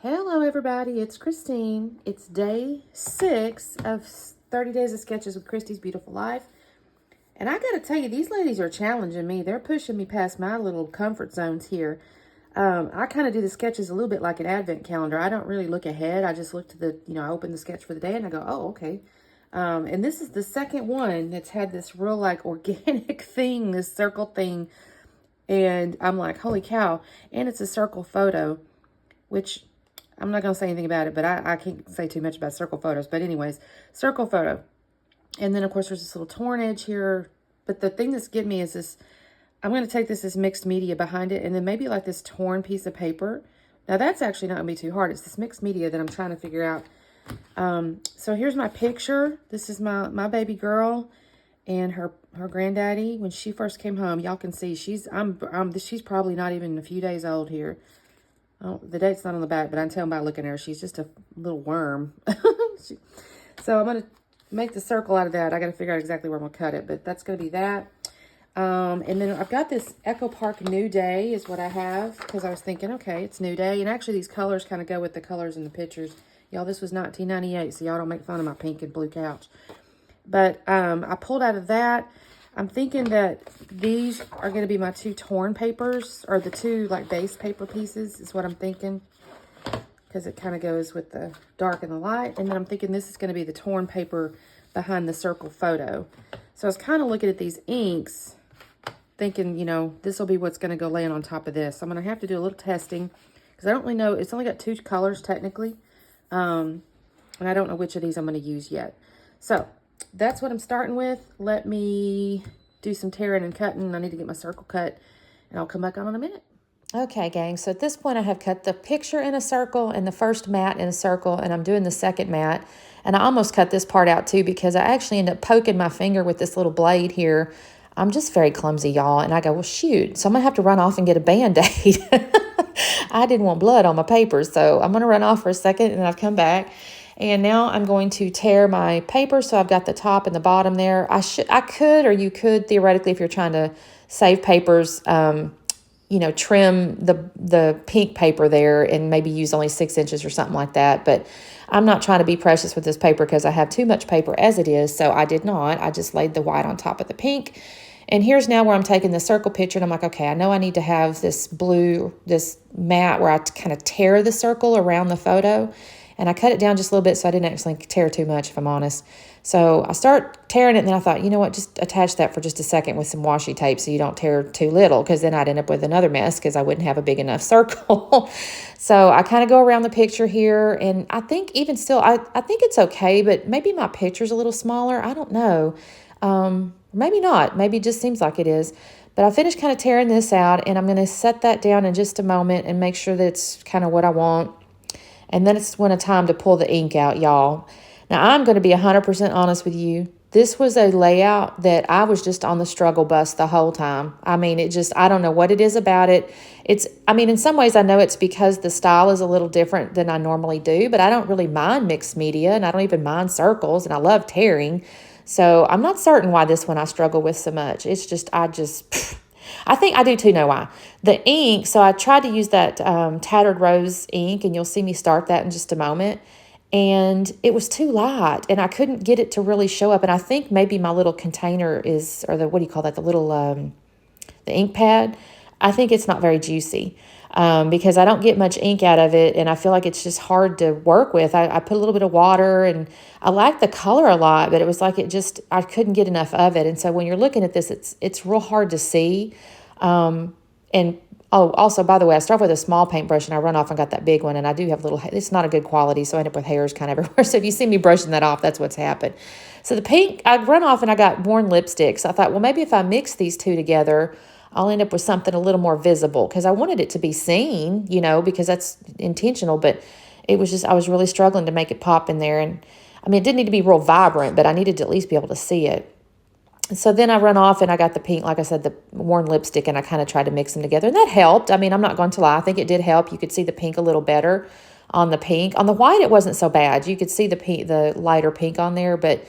Hello everybody, it's Christine. It's day 6 of 30 Days of Sketches with Christy's Beautiful Life. And I gotta tell you, these ladies are challenging me. They're pushing me past my little comfort zones here. I kind of do the sketches a little bit like an advent calendar. I don't really look ahead. I just look to the, I open the sketch for the day and I go, oh, okay. And this is the second one that's had this real like organic thing, this circle thing. And I'm like, holy cow. And it's a circle photo, which I'm not going to say anything about it, but I can't say too much about circle photos. But anyways, circle photo. And then, of course, there's this little torn edge here. But the thing that's getting me is this. I'm going to take this as mixed media behind it. And then maybe like this torn piece of paper. Now, that's actually not going to be too hard. It's this mixed media that I'm trying to figure out. So here's my picture. This is my baby girl and her granddaddy. When she first came home, y'all can see she's probably not even a few days old here. Oh, the date's not on the back, but I can tell by looking at her, she's just a little worm. So I'm going to make the circle out of that. I got to figure out exactly where I'm going to cut it, but that's going to be that. And then I've got this Echo Park New Day is what I have, because I was thinking, okay, it's New Day. And actually, these colors kind of go with the colors in the pictures. Y'all, this was 1998, so y'all don't make fun of my pink and blue couch. But I pulled out of that. I'm thinking that these are going to be my two torn papers, or the two like base paper pieces is what I'm thinking, because it kind of goes with the dark and the light. And then I'm thinking this is going to be the torn paper behind the circle photo. So I was kind of looking at these inks, thinking, this will be what's going to go land on top of this. So I'm going to have to do a little testing, because I don't really know. It's only got two colors technically, and I don't know which of these I'm going to use yet. So that's what I'm starting with. Let me do some tearing and cutting. I need to get my circle cut, and I'll come back on in a minute. Okay, gang, so at this point I have cut the picture in a circle and the first mat in a circle, and I'm doing the second mat. And I almost cut this part out too, because I actually end up poking my finger with this little blade here. I'm just very clumsy, y'all. And I go, well, shoot, so I'm going to have to run off and get a Band-Aid. I didn't want blood on my paper, so I'm going to run off for a second, and I've come back. And now I'm going to tear my paper, so I've got the top and the bottom there. You could theoretically, if you're trying to save papers, trim the pink paper there and maybe use only 6 inches or something like that. But I'm not trying to be precious with this paper, because I have too much paper as it is. So I did not. I just laid the white on top of the pink. And here's now where I'm taking the circle picture, and I'm like, okay, I know I need to have this mat where I kind of tear the circle around the photo. And I cut it down just a little bit so I didn't actually tear too much, if I'm honest. So I start tearing it, and then I thought, you know what, just attach that for just a second with some washi tape so you don't tear too little, because then I'd end up with another mess because I wouldn't have a big enough circle. So I kind of go around the picture here, and I think even still, I think it's okay, but maybe my picture's a little smaller. I don't know. Maybe not. Maybe it just seems like it is. But I finished kind of tearing this out, and I'm going to set that down in just a moment and make sure that it's kind of what I want. And then it's when it's time to pull the ink out, y'all. Now, I'm going to be 100% honest with you. This was a layout that I was just on the struggle bus the whole time. I mean, I don't know what it is about it. In some ways, I know it's because the style is a little different than I normally do, but I don't really mind mixed media, and I don't even mind circles, and I love tearing. So I'm not certain why this one I struggle with so much. It's just, I think I do too know why. The ink, so I tried to use that Tattered Rose ink, and you'll see me start that in just a moment. And it was too light, and I couldn't get it to really show up. And I think maybe my little container what do you call that, the ink pad, I think it's not very juicy, because I don't get much ink out of it, and I feel like it's just hard to work with. I put a little bit of water, and I like the color a lot, but it was like I couldn't get enough of it. And so when you're looking at this, it's real hard to see. Also, by the way, I start with a small paintbrush, and I run off and got that big one, and I do have it's not a good quality, so I end up with hairs kind of everywhere. So if you see me brushing that off, that's what's happened. So the pink, I run off and I got worn lipstick. So I thought, well, maybe if I mix these two together, I'll end up with something a little more visible, because I wanted it to be seen, because that's intentional. But it was I was really struggling to make it pop in there. And it didn't need to be real vibrant, but I needed to at least be able to see it. So then I run off and I got the pink, like I said, the worn lipstick, and I kind of tried to mix them together. And that helped. I'm not going to lie. I think it did help. You could see the pink a little better on the pink. On the white, it wasn't so bad. You could see the lighter pink on there, but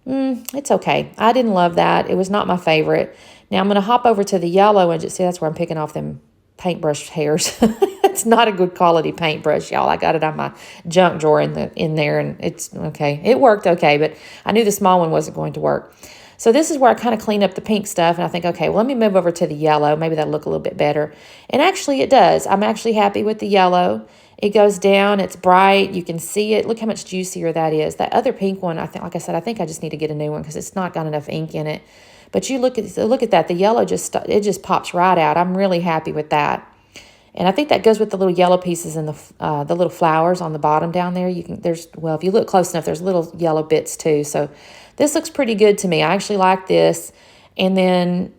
it's okay. I didn't love that. It was not my favorite. Now I'm going to hop over to the yellow and just see, that's where I'm picking off them paintbrush hairs. It's not a good quality paintbrush, y'all. I got it on my junk drawer in there, and it's okay. It worked okay, but I knew the small one wasn't going to work. So this is where I kind of clean up the pink stuff, and I think, okay, well, let me move over to the yellow. Maybe that'll look a little bit better. And actually it does. I'm actually happy with the yellow. It goes down. It's bright. You can see it. Look how much juicier that is. That other pink one, I think, like I said, I think I just need to get a new one because it's not got enough ink in it. But you look at that. The yellow just pops right out. I'm really happy with that. And I think that goes with the little yellow pieces and the little flowers on the bottom down there. Well, if you look close enough, there's little yellow bits too. So this looks pretty good to me. I actually like this. And then,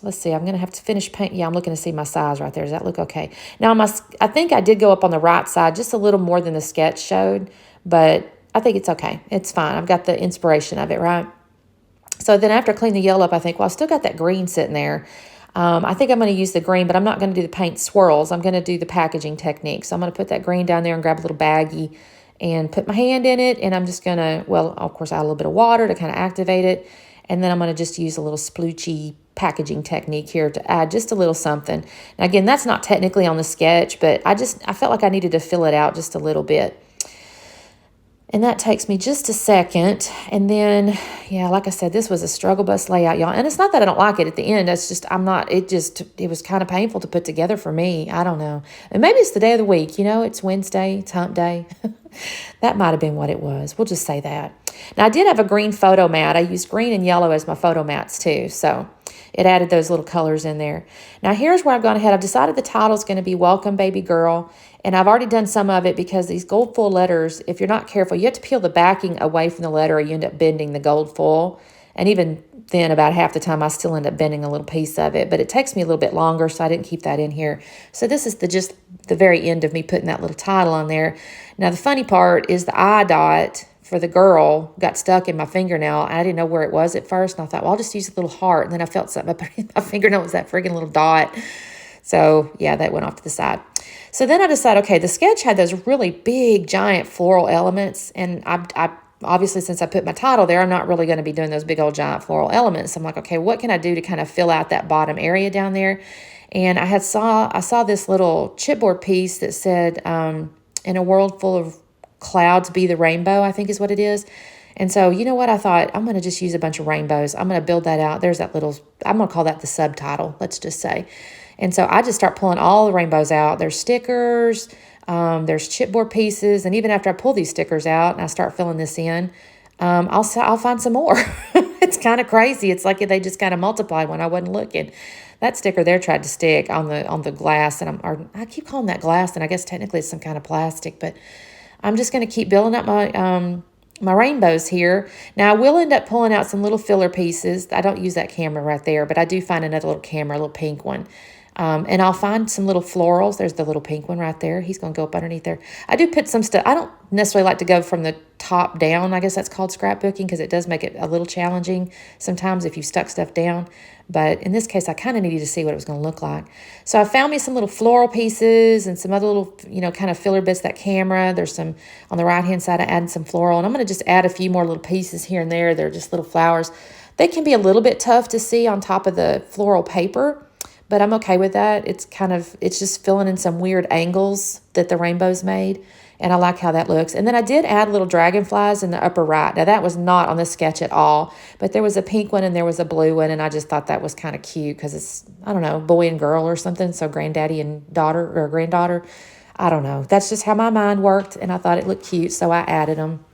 let's see, I'm going to have to finish paint. Yeah, I'm looking to see my size right there. Does that look okay? Now, I think I did go up on the right side just a little more than the sketch showed, but I think it's okay. It's fine. I've got the inspiration of it, right? So then after I clean the yellow up, I think, well, I still got that green sitting there. I think I'm going to use the green, but I'm not going to do the paint swirls. I'm going to do the packaging technique. So I'm going to put that green down there and grab a little baggie and put my hand in it. And I'm just going to, well, of course, add a little bit of water to kind of activate it. And then I'm going to just use a little sploochy packaging technique here to add just a little something. Now, again, that's not technically on the sketch, but I felt like I needed to fill it out just a little bit. And that takes me just a second. And then, yeah, like I said, this was a struggle bus layout, y'all. And it's not that I don't like it at the end. It's just, it was kind of painful to put together for me. I don't know. And maybe it's the day of the week. It's Wednesday, it's hump day. That might have been what it was. We'll just say that. Now, I did have a green photo mat. I used green and yellow as my photo mats too. So it added those little colors in there. Now, here's where I've gone ahead. I've decided the title is going to be Welcome Baby Girl. And I've already done some of it because these gold foil letters, if you're not careful, you have to peel the backing away from the letter or you end up bending the gold foil. And even then, about half the time, I still end up bending a little piece of it. But it takes me a little bit longer, so I didn't keep that in here. So this is just the very end of me putting that little title on there. Now, the funny part is the eye dot for the girl got stuck in my fingernail. I didn't know where it was at first. And I thought, well, I'll just use a little heart. And then I felt something up in my fingernail. It was that friggin' little dot. So, yeah, that went off to the side. So then I decided, okay, the sketch had those really big, giant floral elements. And I obviously, since I put my title there, I'm not really going to be doing those big old giant floral elements. I'm like, okay, what can I do to kind of fill out that bottom area down there? And I saw this little chipboard piece that said, in a world full of clouds be the rainbow, I think is what it is. And so, you know what? I thought, I'm going to just use a bunch of rainbows. I'm going to build that out. There's that little, I'm going to call that the subtitle, let's just say. And so I just start pulling all the rainbows out. There's stickers, there's chipboard pieces. And even after I pull these stickers out and I start filling this in, I'll find some more. It's kind of crazy. It's like they just kind of multiplied when I wasn't looking. That sticker there tried to stick on the glass. And I keep calling that glass, and I guess technically it's some kind of plastic. But I'm just going to keep building up my rainbows here. Now, I will end up pulling out some little filler pieces. I don't use that camera right there, but I do find another little camera, a little pink one. And I'll find some little florals. There's the little pink one right there. He's going to go up underneath there. I do put some stuff. I don't necessarily like to go from the top down. I guess that's called scrapbooking because it does make it a little challenging sometimes if you stuck stuff down. But in this case, I kind of needed to see what it was going to look like. So I found me some little floral pieces and some other little, kind of filler bits, that camera. There's some on the right-hand side. I added some floral. And I'm going to just add a few more little pieces here and there. They're just little flowers. They can be a little bit tough to see on top of the floral paper, but I'm okay with that. It's just filling in some weird angles that the rainbow's made. And I like how that looks. And then I did add little dragonflies in the upper right. Now, that was not on the sketch at all. But there was a pink one and there was a blue one. And I just thought that was kind of cute because it's, I don't know, boy and girl or something. So granddaddy and daughter or granddaughter. I don't know. That's just how my mind worked. And I thought it looked cute. So I added them.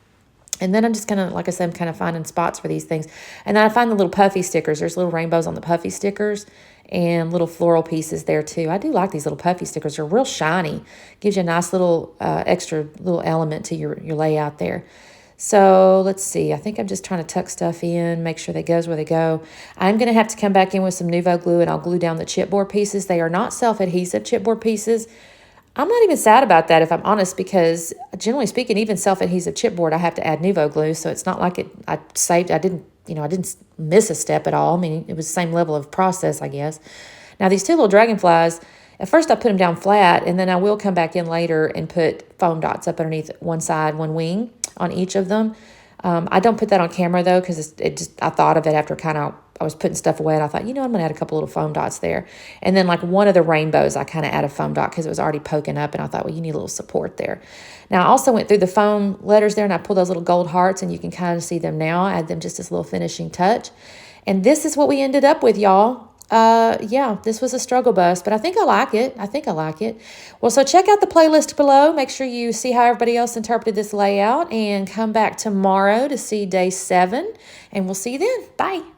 And then I'm just going to, like I said, I'm kind of finding spots for these things. And then I find the little puffy stickers. There's little rainbows on the puffy stickers and little floral pieces there too. I do like these little puffy stickers. They're real shiny. Gives you a nice little extra little element to your layout there. So let's see. I think I'm just trying to tuck stuff in, make sure they goes where they go. I'm going to have to come back in with some Nuvo glue and I'll glue down the chipboard pieces. They are not self-adhesive chipboard pieces. I'm not even sad about that, if I'm honest, because generally speaking, even self-adhesive chipboard, I have to add Nuvo glue. So it's not like I didn't miss a step at all. I mean, it was the same level of process, I guess. Now, these two little dragonflies, at first I put them down flat, and then I will come back in later and put foam dots up underneath one side, one wing on each of them. I don't put that on camera though, because I thought of it after I was putting stuff away, and I thought, I'm going to add a couple little foam dots there. And then like one of the rainbows, I kind of added a foam dot because it was already poking up, and I thought, well, you need a little support there. Now, I also went through the foam letters there, and I pulled those little gold hearts, and you can kind of see them now. I add them just as a little finishing touch. And this is what we ended up with, y'all. Yeah, this was a struggle bus, but I think I like it. Well, so check out the playlist below. Make sure you see how everybody else interpreted this layout, and come back tomorrow to see day 7, and we'll see you then. Bye.